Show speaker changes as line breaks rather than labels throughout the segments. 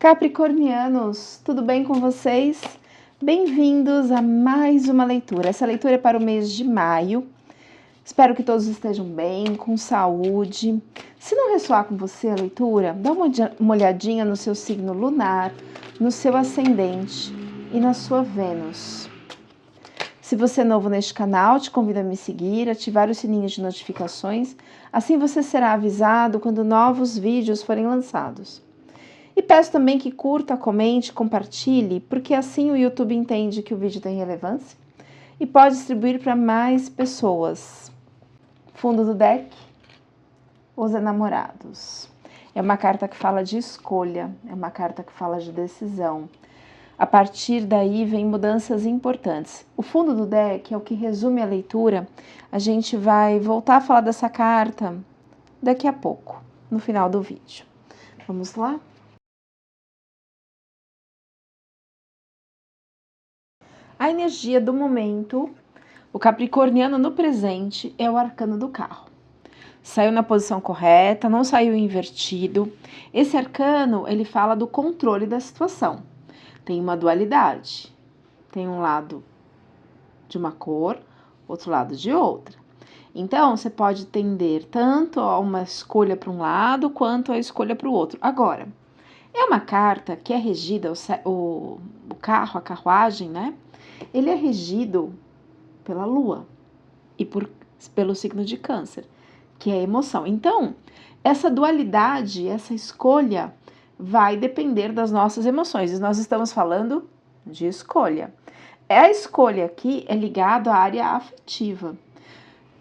Capricornianos, tudo bem com vocês? Bem-vindos a mais uma leitura. Essa leitura é para o mês de maio. Espero que todos estejam bem, com saúde. Se não ressoar com você a leitura, dá uma olhadinha no seu signo lunar, no seu ascendente e na sua Vênus. Se você é novo neste canal, te convido a me seguir, ativar o sininho de notificações, assim você será avisado quando novos vídeos forem lançados. E peço também que curta, comente, compartilhe, porque assim o YouTube entende que o vídeo tem relevância e pode distribuir para mais pessoas. Fundo do deck, os enamorados. É uma carta que fala de escolha, é uma carta que fala de decisão. A partir daí vem mudanças importantes. O fundo do deck é o que resume a leitura. A gente vai voltar a falar dessa carta daqui a pouco, no final do vídeo. Vamos lá? A energia do momento, o capricorniano no presente é o arcano do carro. Saiu na posição correta, não saiu invertido. Esse arcano, ele fala do controle da situação. Tem uma dualidade. Tem um lado de uma cor, outro lado de outra. Então, você pode tender tanto a uma escolha para um lado, quanto a escolha para o outro. Agora, é uma carta que é regida, o carro, a carruagem, né? Ele é regido pela lua e pelo signo de câncer, que é a emoção. Então, essa dualidade, essa escolha vai depender das nossas emoções. E nós estamos falando de escolha. A escolha aqui é ligada à área afetiva.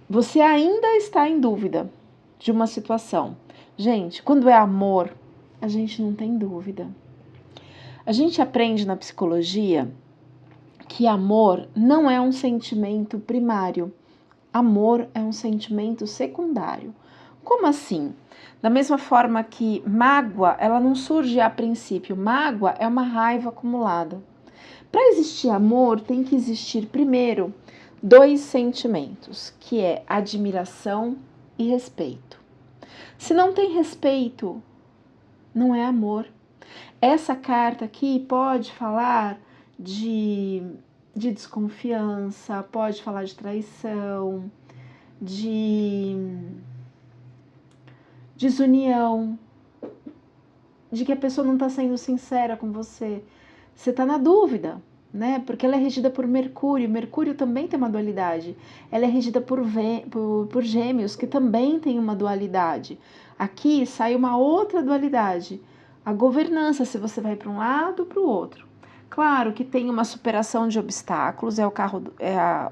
Você ainda está em dúvida de uma situação. Gente, quando é amor, a gente não tem dúvida. A gente aprende na psicologia que amor não é um sentimento primário. Amor é um sentimento secundário. Como assim? Da mesma forma que mágoa, ela não surge a princípio. Mágoa é uma raiva acumulada. Para existir amor, tem que existir primeiro dois sentimentos, que é admiração e respeito. Se não tem respeito, não é amor. Essa carta aqui pode falar de desconfiança, pode falar de traição, de desunião, de que a pessoa não está sendo sincera com você. Você está na dúvida, né? Porque ela é regida por Mercúrio. Mercúrio também tem uma dualidade. Ela é regida por Gêmeos, que também tem uma dualidade. Aqui sai uma outra dualidade. A governança, se você vai para um lado ou para o outro. Claro que tem uma superação de obstáculos,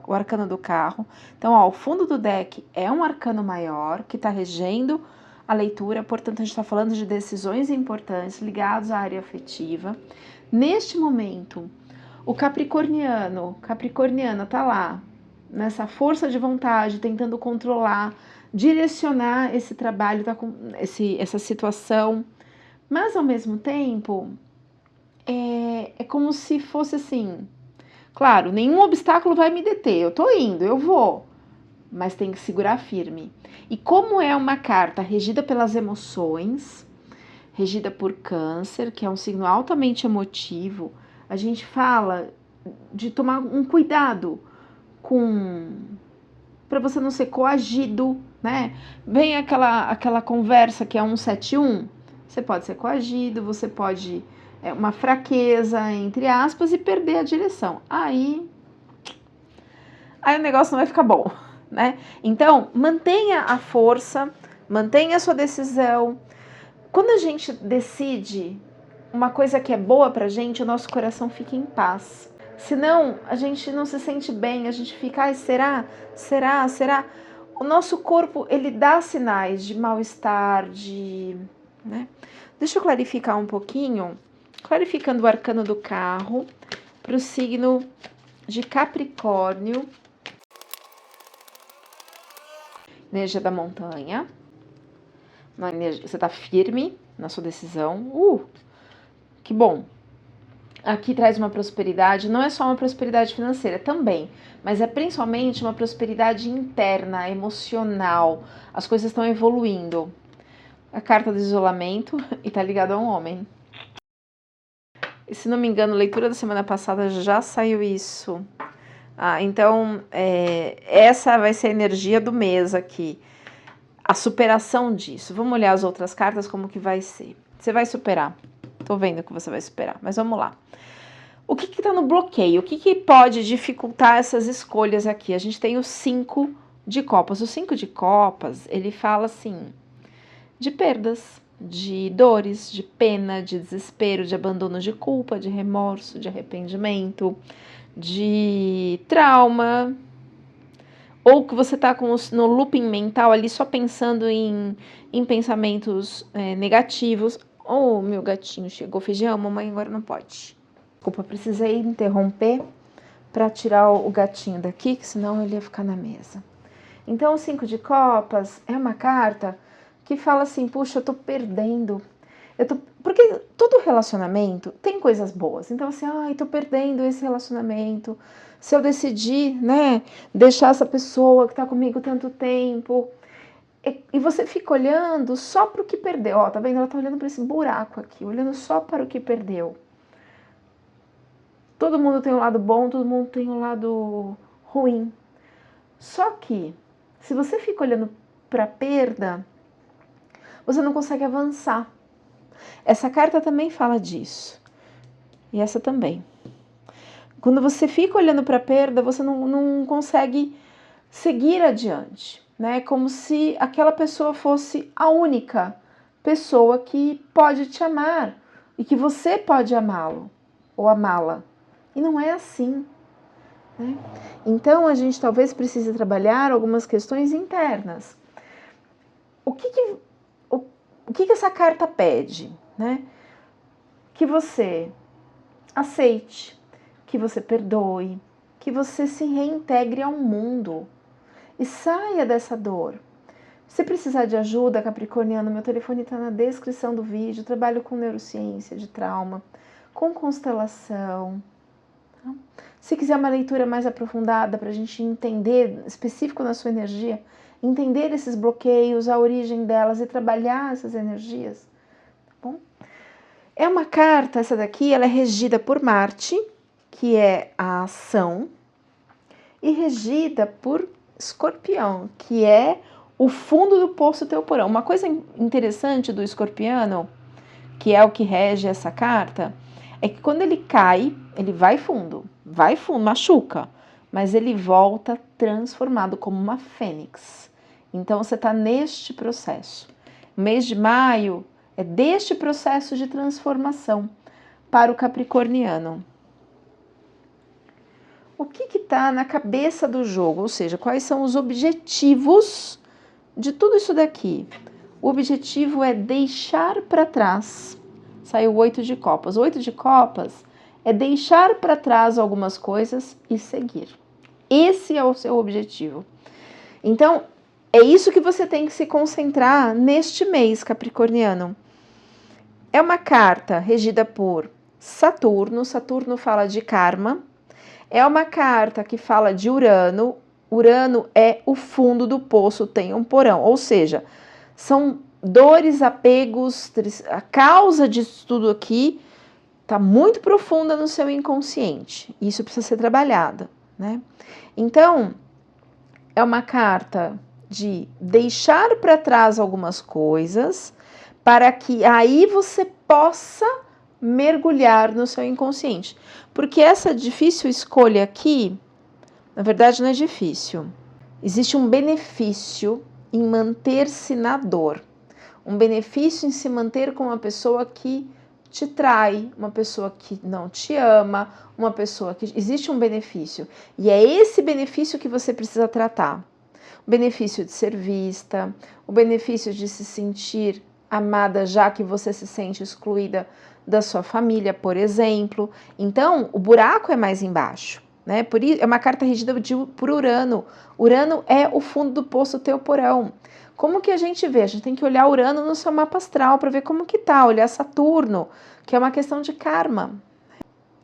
o arcano do carro. Então, ó, o fundo do deck é um arcano maior que está regendo a leitura, portanto, a gente está falando de decisões importantes ligadas à área afetiva. Neste momento, o capricorniana está lá, nessa força de vontade, tentando controlar, direcionar esse trabalho, essa situação. Mas, ao mesmo tempo, é como se fosse assim, claro, nenhum obstáculo vai me deter, eu tô indo, eu vou, mas tem que segurar firme. E como é uma carta regida pelas emoções, regida por Câncer, que é um signo altamente emotivo, a gente fala de tomar um cuidado para você não ser coagido, né? Vem aquela conversa que é 171, você pode ser coagido, você pode uma fraqueza, entre aspas, e perder a direção. Aí o negócio não vai ficar bom, né? Então, mantenha a força, mantenha a sua decisão. Quando a gente decide uma coisa que é boa pra gente, o nosso coração fica em paz. Senão, a gente não se sente bem, a gente fica, ai, será? O nosso corpo, ele dá sinais de mal-estar, né? Deixa eu clarificar um pouquinho, clarificando o arcano do carro para o signo de Capricórnio. Energia da montanha. Você está firme na sua decisão. Que bom. Aqui traz uma prosperidade, não é só uma prosperidade financeira, também, mas é principalmente uma prosperidade interna, emocional. As coisas estão evoluindo. A carta do isolamento e tá ligado a um homem. E se não me engano, leitura da semana passada já saiu isso. Então, essa vai ser a energia do mês aqui. A superação disso. Vamos olhar as outras cartas, como que vai ser. Você vai superar. Tô vendo que você vai superar, mas vamos lá. O que tá no bloqueio? O que pode dificultar essas escolhas aqui? A gente tem o 5 de copas. O 5 de copas, ele fala assim, de perdas, de dores, de pena, de desespero, de abandono, de culpa, de remorso, de arrependimento, de trauma, ou que você está no looping mental ali só pensando em pensamentos negativos. Oh, meu gatinho chegou, feijão, mamãe agora não pode. Desculpa, precisei interromper para tirar o gatinho daqui, que senão ele ia ficar na mesa. Então, o 5 de copas é uma carta que fala assim, puxa, eu tô perdendo. Porque todo relacionamento tem coisas boas. Então, assim, tô perdendo esse relacionamento. Se eu decidir, né, deixar essa pessoa que tá comigo tanto tempo. E você fica olhando só para o que perdeu. Ó, tá vendo? Ela tá olhando para esse buraco aqui, olhando só para o que perdeu. Todo mundo tem um lado bom, todo mundo tem um lado ruim. Só que, se você fica olhando para a perda, você não consegue avançar. Essa carta também fala disso. E essa também. Quando você fica olhando para a perda, você não consegue seguir adiante, né? Como se aquela pessoa fosse a única pessoa que pode te amar e que você pode amá-lo ou amá-la. E não é assim, né? Então, a gente talvez precise trabalhar algumas questões internas. O que essa carta pede, né? Que você aceite, que você perdoe, que você se reintegre ao mundo e saia dessa dor. Se precisar de ajuda, capricorniano, meu telefone está na descrição do vídeo. Trabalho com neurociência de trauma, com constelação. Tá? Se quiser uma leitura mais aprofundada para a gente entender, específico na sua energia, entender esses bloqueios, a origem delas e trabalhar essas energias, tá bom? É uma carta, essa daqui, ela é regida por Marte, que é a ação, e regida por Escorpião, que é o fundo do poço teu porão. Uma coisa interessante do escorpiano, que é o que rege essa carta, é que quando ele cai, ele vai fundo, machuca, mas ele volta transformado como uma fênix. Então você está neste processo. O mês de maio é deste processo de transformação para o capricorniano. O que está na cabeça do jogo? Ou seja, quais são os objetivos de tudo isso daqui? O objetivo é deixar para trás. Saiu o 8 de copas. O 8 de copas é deixar para trás algumas coisas e seguir. Esse é o seu objetivo. Então, é isso que você tem que se concentrar neste mês, capricorniano. É uma carta regida por Saturno. Saturno fala de karma. É uma carta que fala de Urano. Urano é o fundo do poço, tem um porão. Ou seja, são dores, apegos, a causa disso tudo aqui está muito profunda no seu inconsciente. Isso precisa ser trabalhado, né? Então, é uma carta de deixar para trás algumas coisas para que aí você possa mergulhar no seu inconsciente. Porque essa difícil escolha aqui, na verdade não é difícil. Existe um benefício em manter-se na dor. Um benefício em se manter com uma pessoa que te trai, uma pessoa que não te ama, uma pessoa que... Existe um benefício. E é esse benefício que você precisa tratar. O benefício de ser vista, o benefício de se sentir amada, já que você se sente excluída da sua família, por exemplo. Então, o buraco é mais embaixo, né? Por isso, é uma carta regida por Urano. Urano é o fundo do poço teu porão. Como que a gente vê? A gente tem que olhar Urano no seu mapa astral para ver como que tá, olhar Saturno, que é uma questão de karma.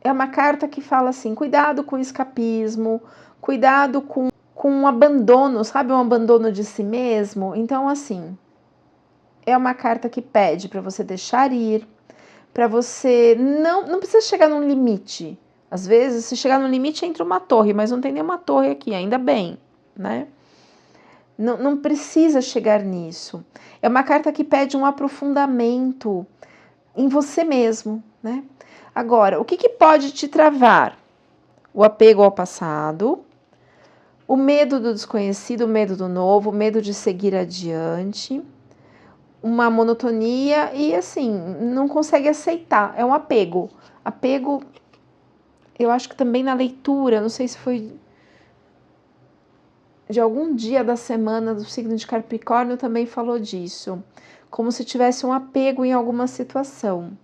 É uma carta que fala assim, cuidado com o escapismo, cuidado com um abandono, sabe? Um abandono de si mesmo. Então, assim, é uma carta que pede para você deixar ir, para você não precisa chegar num limite. Às vezes, se chegar no limite, entra uma torre, mas não tem nenhuma torre aqui, ainda bem, né? Não precisa chegar nisso. É uma carta que pede um aprofundamento em você mesmo, né? Agora, o que pode te travar? O apego ao passado, o medo do desconhecido, o medo do novo, o medo de seguir adiante, uma monotonia e, assim, não consegue aceitar. É um apego. Apego, eu acho que também na leitura, não sei se foi de algum dia da semana do signo de Capricórnio, também falou disso. Como se tivesse um apego em alguma situação.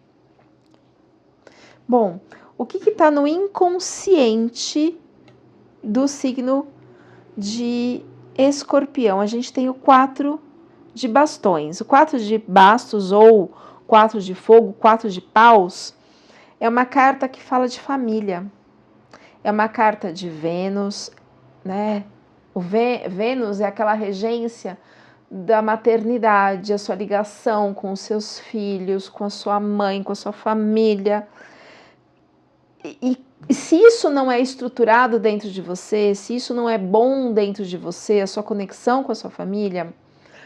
Bom, o que está no inconsciente do signo de Escorpião? A gente tem o 4 de bastões. O 4 de bastos ou 4 de fogo, 4 de paus, é uma carta que fala de família. É uma carta de Vênus, né? Vênus é aquela regência da maternidade, a sua ligação com os seus filhos, com a sua mãe, com a sua família. E se isso não é estruturado dentro de você, se isso não é bom dentro de você, a sua conexão com a sua família,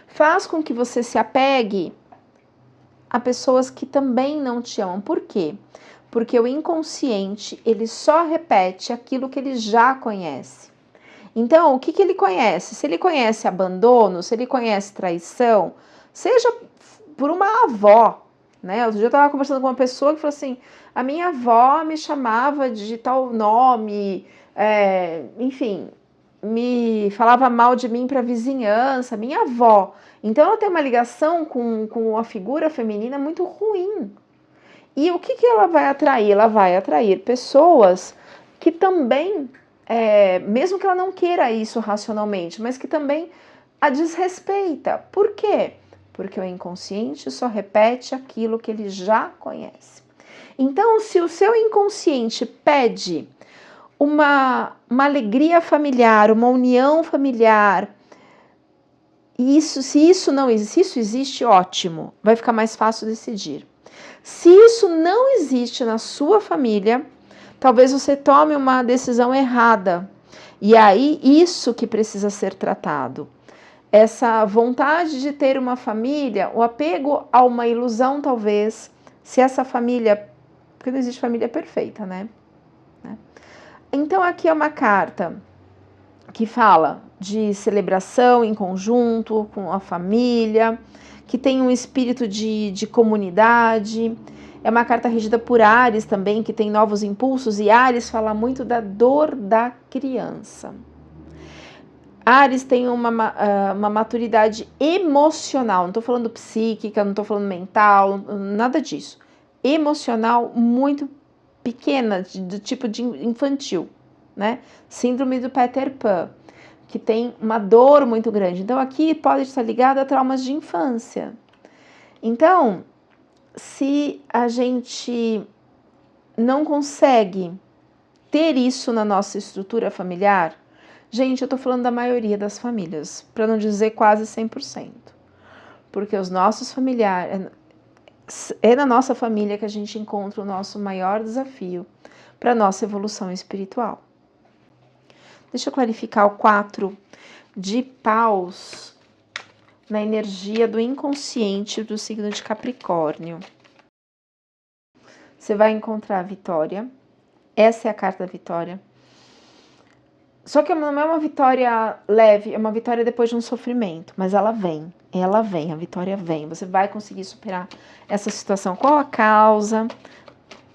faz com que você se apegue a pessoas que também não te amam. Por quê? Porque o inconsciente, ele só repete aquilo que ele já conhece. Então, o que ele conhece? Se ele conhece abandono, se ele conhece traição, seja por uma avó, né? Outro dia eu estava conversando com uma pessoa que falou assim, a minha avó me chamava de tal nome, enfim, me falava mal de mim para a vizinhança, minha avó. Então, ela tem uma ligação com a figura feminina muito ruim. E o que ela vai atrair? Ela vai atrair pessoas que também, mesmo que ela não queira isso racionalmente, mas que também a desrespeita. Por quê? Porque o inconsciente só repete aquilo que ele já conhece. Então, se o seu inconsciente pede uma alegria familiar, uma união familiar, se isso não existe, se isso existe, ótimo, vai ficar mais fácil decidir. Se isso não existe na sua família, talvez você tome uma decisão errada. E aí, isso que precisa ser tratado. Essa vontade de ter uma família, o apego a uma ilusão, talvez, se essa família, porque não existe família perfeita, né? Então, aqui é uma carta que fala de celebração em conjunto com a família, que tem um espírito de comunidade. É uma carta regida por Áries também, que tem novos impulsos, e Áries fala muito da dor da criança. Áries tem uma maturidade emocional, não estou falando psíquica, não estou falando mental, nada disso. Emocional muito pequena, do tipo de infantil, né? Síndrome do Peter Pan, que tem uma dor muito grande. Então, aqui pode estar ligado a traumas de infância. Então, se a gente não consegue ter isso na nossa estrutura familiar, gente, eu tô falando da maioria das famílias, para não dizer quase 100%. Porque os nossos familiares, é na nossa família que a gente encontra o nosso maior desafio para a nossa evolução espiritual. Deixa eu clarificar o 4 de paus na energia do inconsciente do signo de Capricórnio. Você vai encontrar a vitória. Essa é a carta da vitória. Só que não é uma vitória leve, é uma vitória depois de um sofrimento, mas ela vem, a vitória vem. Você vai conseguir superar essa situação. Qual a causa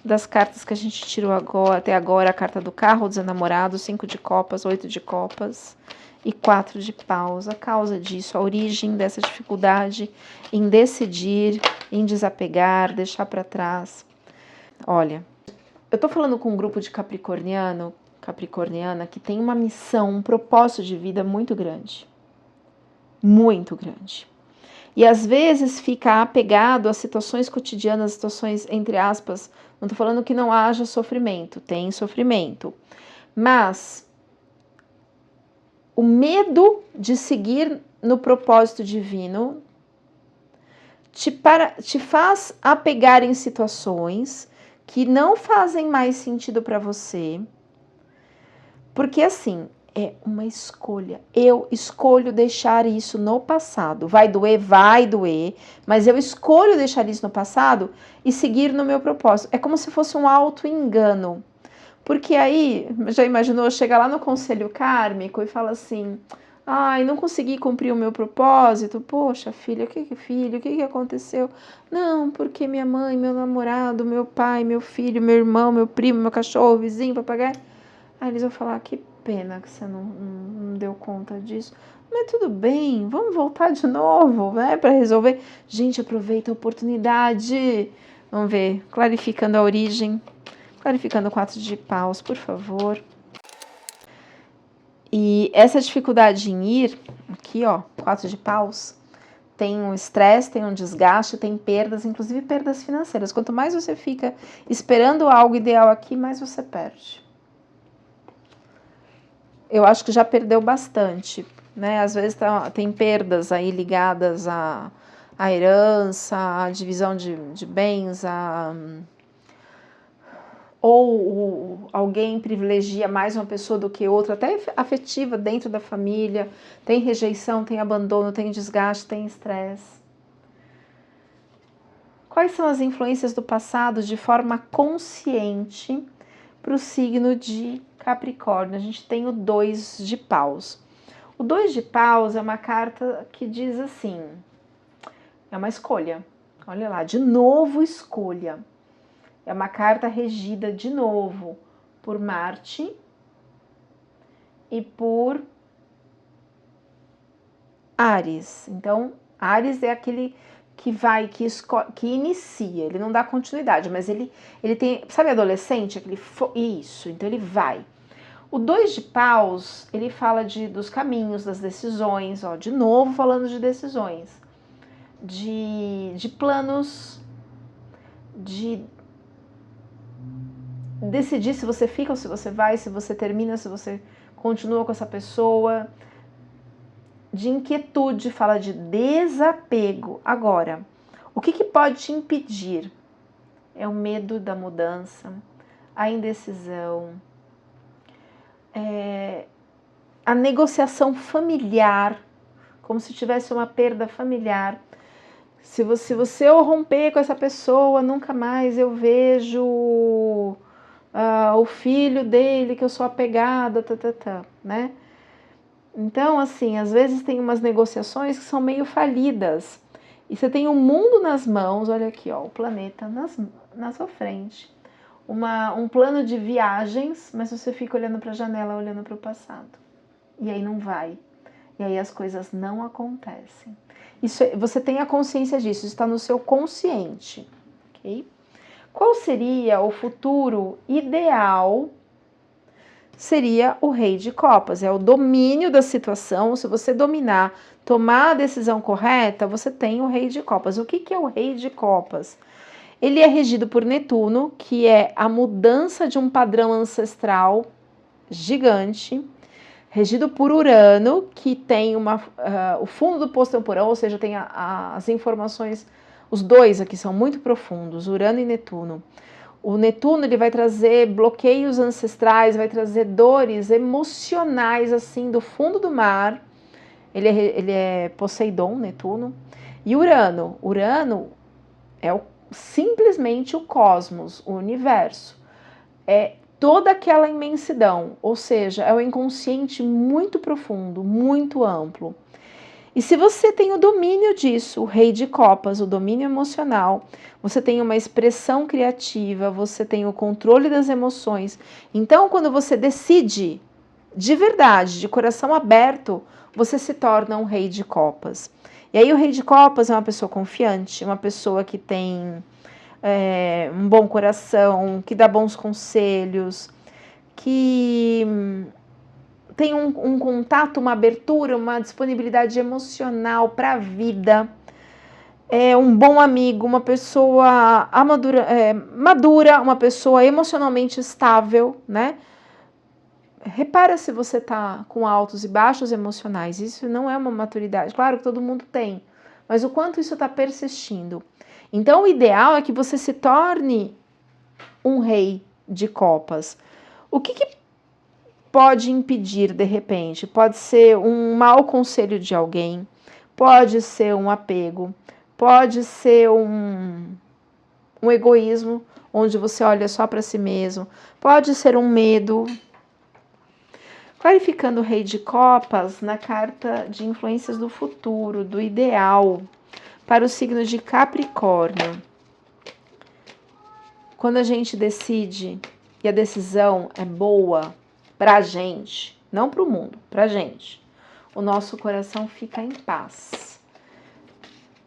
das cartas que a gente tirou até agora? A carta do carro, dos enamorados, 5 de copas, 8 de copas e 4 de paus. A causa disso, a origem dessa dificuldade em decidir, em desapegar, deixar para trás. Olha, eu tô falando com um grupo de capricorniana que tem uma missão, um propósito de vida muito grande. Muito grande. E às vezes fica apegado a situações cotidianas, situações, entre aspas, não tô falando que não haja sofrimento, tem sofrimento. Mas o medo de seguir no propósito divino te faz apegar em situações que não fazem mais sentido para você, porque assim, é uma escolha. Eu escolho deixar isso no passado. Vai doer, mas eu escolho deixar isso no passado e seguir no meu propósito. É como se fosse um auto-engano. Porque aí, já imaginou, chega lá no conselho kármico e fala assim: ai, não consegui cumprir o meu propósito. Poxa, filha, o que aconteceu? Não, porque minha mãe, meu namorado, meu pai, meu filho, meu irmão, meu primo, meu cachorro, vizinho, papagaio. Aí eles vão falar: que pena que você não deu conta disso. Mas tudo bem, vamos voltar de novo, né, para resolver. Gente, aproveita a oportunidade. Vamos ver, clarificando a origem. Clarificando o 4 de paus, por favor. E essa dificuldade em ir, aqui ó, 4 de paus, tem um estresse, tem um desgaste, tem perdas, inclusive perdas financeiras. Quanto mais você fica esperando algo ideal aqui, mais você perde. Eu acho que já perdeu bastante, né? Às vezes tem perdas aí ligadas à herança, à divisão de bens, ou alguém privilegia mais uma pessoa do que outra, até afetiva dentro da família, tem rejeição, tem abandono, tem desgaste, tem estresse. Quais são as influências do passado de forma consciente para o signo de Capricórnio? A gente tem o 2 de paus. O 2 de paus é uma carta que diz assim, é uma escolha, olha lá, de novo escolha. É uma carta regida de novo por Marte e por Áries. Então, Áries é aquele que vai, que inicia, ele não dá continuidade, mas ele tem, sabe adolescente? Isso, então ele vai. O 2 de paus, ele fala dos caminhos, das decisões, ó, de novo falando de decisões, de planos, de decidir se você fica ou se você vai, se você termina, se você continua com essa pessoa, de inquietude, fala de desapego. Agora, o que pode te impedir? É o medo da mudança, a indecisão, a negociação familiar, como se tivesse uma perda familiar. Se você romper com essa pessoa, nunca mais eu vejo o filho dele, que eu sou apegada, né? Então, assim, às vezes tem umas negociações que são meio falidas. E você tem o mundo nas mãos, olha aqui, ó, o planeta na sua frente. Um plano de viagens, mas você fica olhando para a janela, olhando para o passado. E aí não vai. E aí as coisas não acontecem. Você tem a consciência disso, está no seu consciente. Ok? Qual seria o futuro ideal? Seria o rei de copas, é o domínio da situação. Se você dominar, tomar a decisão correta, você tem o rei de copas. O que é o rei de copas? Ele é regido por Netuno, que é a mudança de um padrão ancestral gigante, regido por Urano, que tem o fundo do poço temporal, ou seja, tem as informações, os dois aqui são muito profundos, Urano e Netuno. O Netuno, ele vai trazer bloqueios ancestrais, vai trazer dores emocionais, assim, do fundo do mar. Ele é Poseidon, Netuno. E Urano é simplesmente o cosmos, o universo. É toda aquela imensidão, ou seja, é o inconsciente muito profundo, muito amplo. E se você tem o domínio disso, o rei de copas, o domínio emocional, você tem uma expressão criativa, você tem o controle das emoções. Então, quando você decide de verdade, de coração aberto, você se torna um rei de copas. E aí o rei de copas é uma pessoa confiante, uma pessoa que tem um bom coração, que dá bons conselhos, que tem um contato, uma abertura, uma disponibilidade emocional para a vida, é um bom amigo, uma pessoa madura, uma pessoa emocionalmente estável, né? Repara se você tá com altos e baixos emocionais, isso não é uma maturidade, claro que todo mundo tem, mas o quanto isso está persistindo. Então, o ideal é que você se torne um rei de copas. O que pode impedir, de repente? Pode ser um mau conselho de alguém, pode ser um apego, pode ser um egoísmo, onde você olha só para si mesmo, pode ser um medo. Clarificando o rei de copas na carta de influências do futuro, do ideal, para o signo de Capricórnio. Quando a gente decide e a decisão é boa para a gente, não para o mundo, para a gente, o nosso coração fica em paz.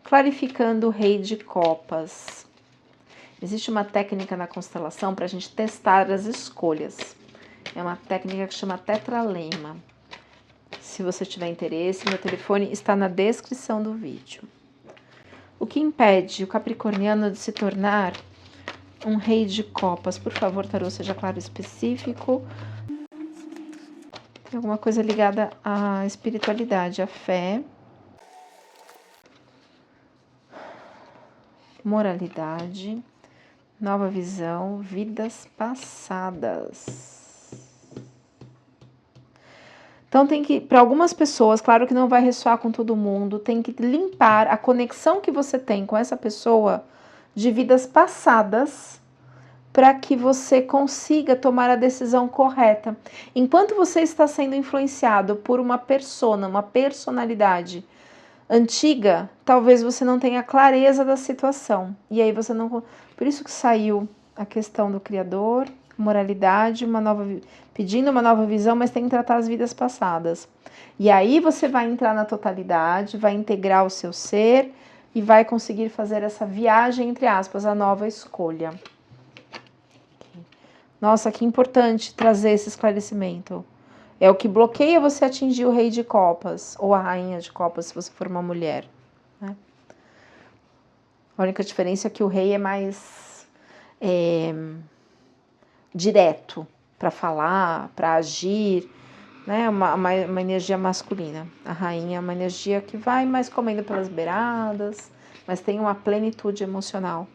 Clarificando o rei de copas. Existe uma técnica na constelação para a gente testar as escolhas. É uma técnica que chama tetralema. Se você tiver interesse, meu telefone está na descrição do vídeo. O que impede o capricorniano de se tornar um rei de copas? Por favor, tarô, seja claro e específico. Tem alguma coisa ligada à espiritualidade, à fé, moralidade, nova visão, vidas passadas. Então tem que, para algumas pessoas, claro que não vai ressoar com todo mundo, tem que limpar a conexão que você tem com essa pessoa de vidas passadas para que você consiga tomar a decisão correta. Enquanto você está sendo influenciado por uma persona, uma personalidade antiga, talvez você não tenha clareza da situação. E aí você não... Por isso que saiu a questão do Criador, moralidade, pedindo uma nova visão, mas tem que tratar as vidas passadas. E aí você vai entrar na totalidade, vai integrar o seu ser e vai conseguir fazer essa viagem, entre aspas, a nova escolha. Nossa, que importante trazer esse esclarecimento. É o que bloqueia você atingir o rei de copas, ou a rainha de copas, se você for uma mulher, né? A única diferença é que o rei é mais direto para falar, para agir, né? Uma energia masculina. A rainha é uma energia que vai mais comendo pelas beiradas, mas tem uma plenitude emocional.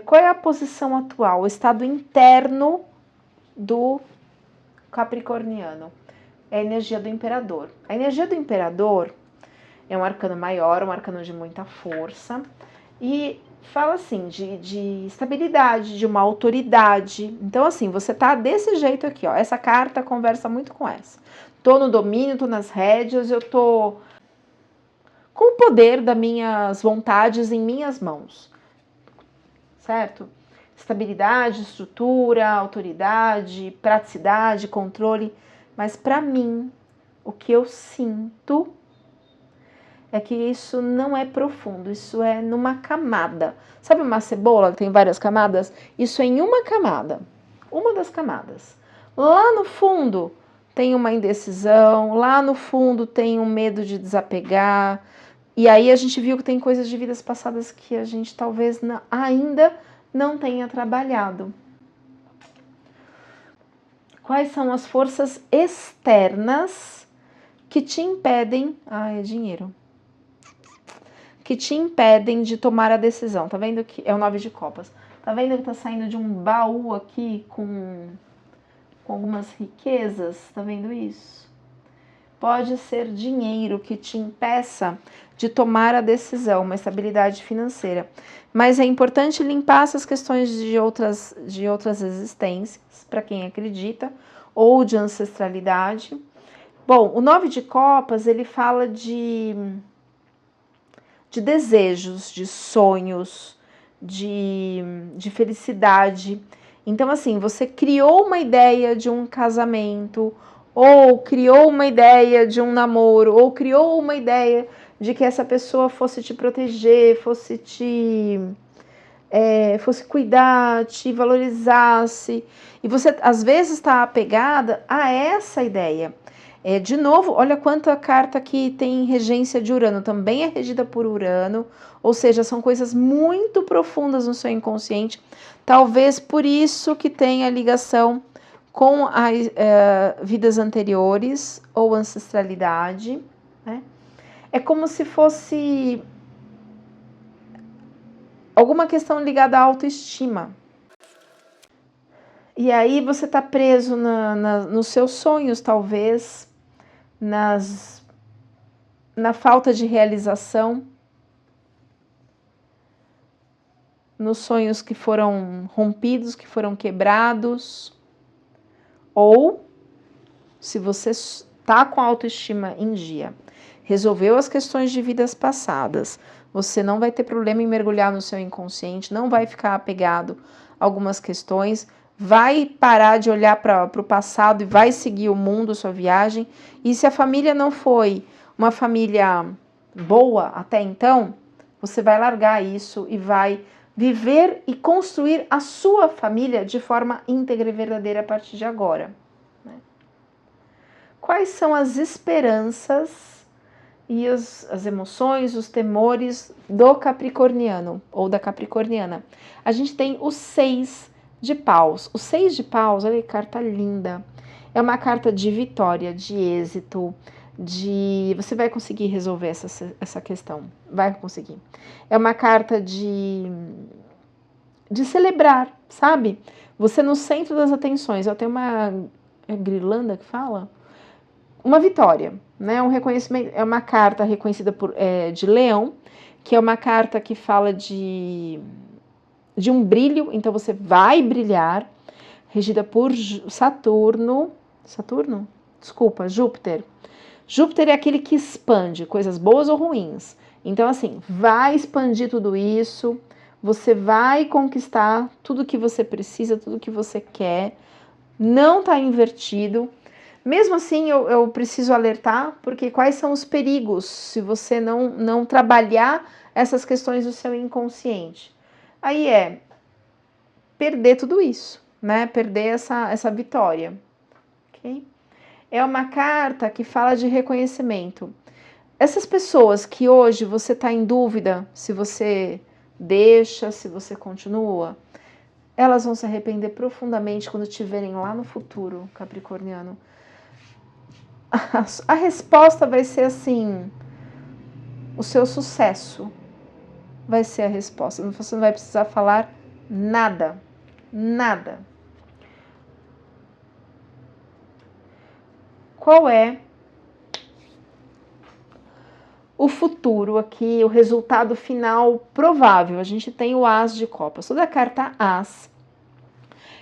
Qual é a posição atual? O estado interno do capricorniano. É a energia do imperador. A energia do imperador é um arcano maior, um arcano de muita força, e fala assim, de estabilidade, de uma autoridade. Então assim, você tá desse jeito aqui, ó. Essa carta conversa muito com essa. Tô no domínio, tô nas rédeas, eu tô com o poder das minhas vontades em minhas mãos. Certo? Estabilidade, estrutura, autoridade, praticidade, controle. Mas para mim, o que eu sinto é que isso não é profundo, isso é numa camada. Sabe uma cebola que tem várias camadas? Isso é em uma camada, uma das camadas. Lá no fundo tem uma indecisão, lá no fundo tem um medo de desapegar. E aí a gente viu que tem coisas de vidas passadas que a gente talvez ainda não tenha trabalhado. Quais são as forças externas que te impedem... é dinheiro. Que te impedem de tomar a decisão. Tá vendo que é o 9 de copas? Tá vendo que tá saindo de um baú aqui com algumas riquezas? Tá vendo isso? Pode ser dinheiro que te impeça de tomar a decisão, uma estabilidade financeira. Mas é importante limpar essas questões de outras existências, para quem acredita, ou de ancestralidade. Bom, o 9 de copas, ele fala de desejos, de sonhos, de felicidade. Então, assim, você criou uma ideia de um casamento, ou criou uma ideia de um namoro, ou criou uma ideia de que essa pessoa fosse te proteger, fosse cuidar, te valorizasse. E você, às vezes, está apegada a essa ideia. De novo, olha quanta carta que tem regência de Urano, também é regida por Urano, ou seja, são coisas muito profundas no seu inconsciente, talvez por isso que tenha ligação com as vidas anteriores ou ancestralidade, né? É como se fosse alguma questão ligada à autoestima. E aí você está preso nos seus sonhos, talvez, na falta de realização, nos sonhos que foram rompidos, que foram quebrados. Ou, se você está com a autoestima em dia, resolveu as questões de vidas passadas, você não vai ter problema em mergulhar no seu inconsciente, não vai ficar apegado a algumas questões, vai parar de olhar para o passado e vai seguir o mundo, sua viagem. E se a família não foi uma família boa até então, você vai largar isso e vai viver e construir a sua família de forma íntegra e verdadeira a partir de agora. Quais são as esperanças e as emoções, os temores do capricorniano ou da capricorniana? A gente tem o 6 de paus. O 6 de paus, olha que carta linda. É uma carta de vitória, de êxito, você vai conseguir resolver essa questão. Vai conseguir. É uma carta de celebrar, sabe? Você no centro das atenções. Eu tenho uma... É Grilanda que fala? Uma vitória, né? Um reconhecimento. É uma carta reconhecida de Leão, que é uma carta que fala de um brilho. Então você vai brilhar, regida por Saturno. Saturno? Desculpa, Júpiter. Júpiter é aquele que expande coisas boas ou ruins. Então, assim, vai expandir tudo isso, você vai conquistar tudo que você precisa, tudo que você quer, não está invertido. Mesmo assim, eu preciso alertar, porque quais são os perigos se você não trabalhar essas questões do seu inconsciente? Aí é perder tudo isso, né? Perder essa vitória, ok? É uma carta que fala de reconhecimento. Essas pessoas que hoje você está em dúvida se você deixa, se você continua, elas vão se arrepender profundamente quando estiverem lá no futuro, capricorniano. A resposta vai ser assim, o seu sucesso vai ser a resposta. Você não vai precisar falar nada, nada. Qual é o futuro aqui, o resultado final provável? A gente tem o As de Copas. Toda a carta As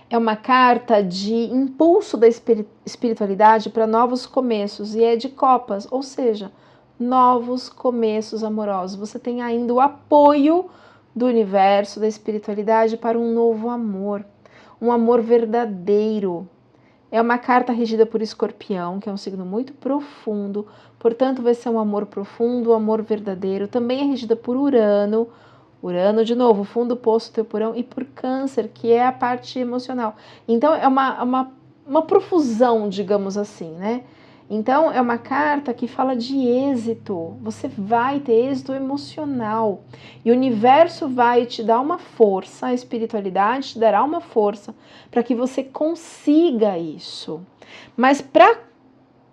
é uma carta de impulso da espiritualidade para novos começos e é de Copas, ou seja, novos começos amorosos. Você tem ainda o apoio do universo, da espiritualidade para um novo amor, um amor verdadeiro. É uma carta regida por Escorpião, que é um signo muito profundo, portanto vai ser um amor profundo, um amor verdadeiro. Também é regida por Urano, de novo, fundo, poço, teu porão, e por Câncer, que é a parte emocional. Então é uma profusão, digamos assim, né? Então é uma carta que fala de êxito, você vai ter êxito emocional e o universo vai te dar uma força, a espiritualidade te dará uma força para que você consiga isso. Mas para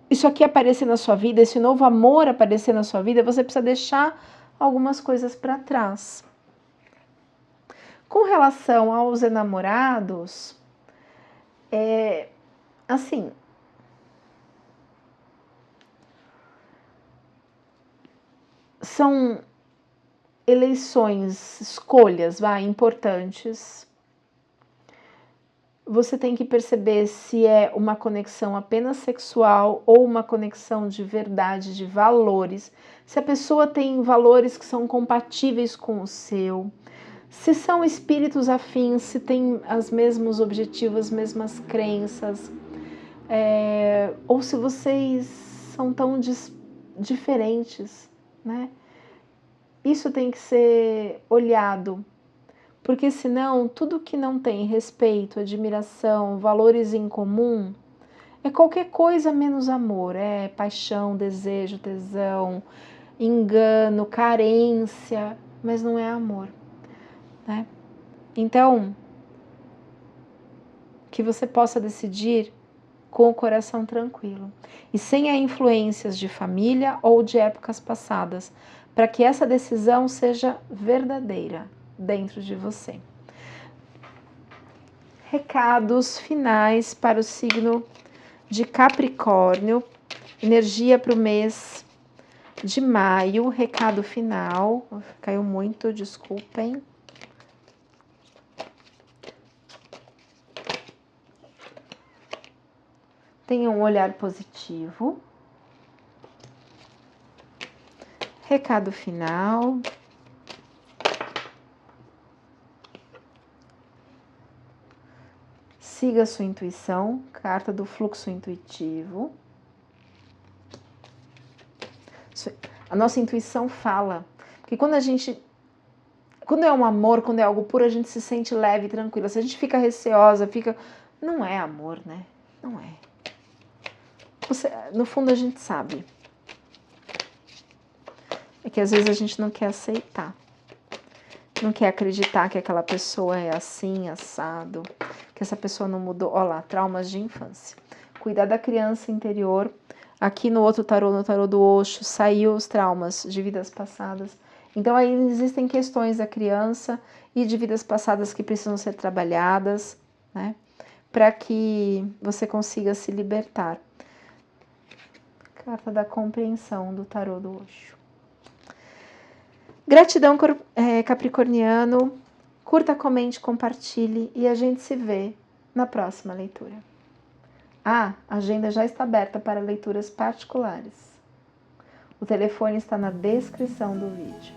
isso aqui aparecer na sua vida, esse novo amor aparecer na sua vida, você precisa deixar algumas coisas para trás. Com relação aos enamorados, assim, são eleições, escolhas, importantes. Você tem que perceber se é uma conexão apenas sexual ou uma conexão de verdade, de valores. Se a pessoa tem valores que são compatíveis com o seu, se são espíritos afins, se têm os mesmos objetivos, as mesmas crenças, ou se vocês são tão diferentes, né? Isso tem que ser olhado, porque senão tudo que não tem respeito, admiração, valores em comum, é qualquer coisa menos amor, é paixão, desejo, tesão, engano, carência, mas não é amor, né? Então, que você possa decidir com o coração tranquilo e sem influências de família ou de épocas passadas, para que essa decisão seja verdadeira dentro de você. Recados finais para o signo de Capricórnio, energia para o mês de maio, recado final, caiu muito, desculpem. Tenha um olhar positivo. Recado final. Siga a sua intuição, carta do fluxo intuitivo. A nossa intuição fala, porque quando é um amor, quando é algo puro, a gente se sente leve e tranquila. Se a gente fica receosa, não é amor, né? Não é. No fundo a gente sabe. É que às vezes a gente não quer aceitar. Não quer acreditar que aquela pessoa é assim, assado, que essa pessoa não mudou. Olha lá, traumas de infância. Cuidar da criança interior. Aqui no outro tarô, no tarô do Osho, saiu os traumas de vidas passadas. Então aí existem questões da criança e de vidas passadas que precisam ser trabalhadas, né? Para que você consiga se libertar. Carta da compreensão do tarô do Osho. Gratidão, Capricorniano. Curta, comente, compartilhe e a gente se vê na próxima leitura. A agenda já está aberta para leituras particulares. O telefone está na descrição do vídeo.